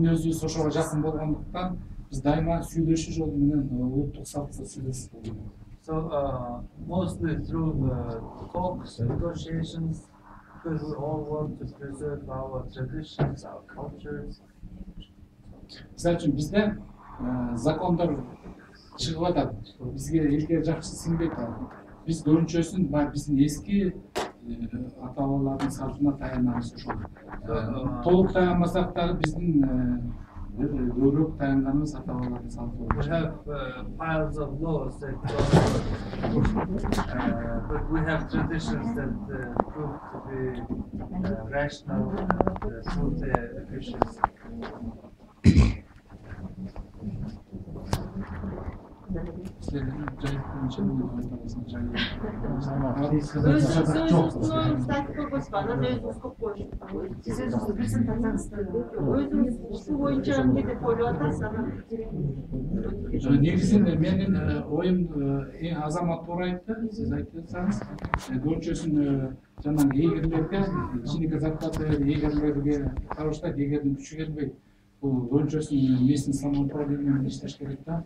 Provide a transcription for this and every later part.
Өзүбүз ошого жакын болгондуктан биз дайыма сүйлөшүү жолу менен улуттук салтта сүйлөшүп келдик. So mostly through talks, negotiations, because we all want to preserve our traditions, our cultures. Мисалы үчүн бизде закондор чыгып атат. Бизге элге жакшы сиңбейт ал. Биз көбүнчөсүн биздин эски ата бабалардын салтына таянабыз ошол. Толук таянбасак дагы биздин көбүрөөк таянганыбыз ата бабалардын салты болуп. We have piles of laws that but we have traditions that prove to be rational and prove their efficiency. Өзүңүздүн статика койсуңар, өзүңүз көп коюшуңуз. Сиз өзүңүз бирсин тартсаңыздар. Өзүңүз ушул боюнча эмне деп ойлоп атасыз? Негизинде менин оюм эң азамат туура айтты. Сиз айтып жатсаңыз, көбүнчөсүн жанагы эгерлерге, кичинекей зарплата эгерлерге караштайт, эгердин күчү келбейт. Бул көбүнчөсүн местный самоуправление менен иштеш керек да.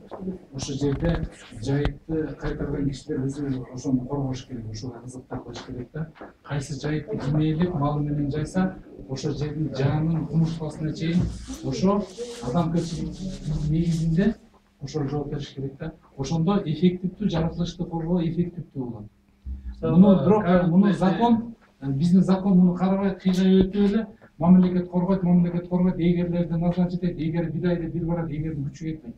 Ошол жерде жайытты кайтарган кишилер өзү ошону коргош керек, ошого кызыктап коюш керек да. Кайсы жайытты ким ээлеп малы менен жайса, ошол жердин жанын кумурскасына чейин ошо адамгерчилик негизинде ошол жооп бериш керек да. Ошондо эффективдүү жаратылышты коргоо эффективдүү болот. Муну закон, биздин закон муну карабай кыйгай өтүп эле мамлекет коргойт, эгерлерди назначить этет, эгер бир айда бир барат, эгердин күчү кетпейт.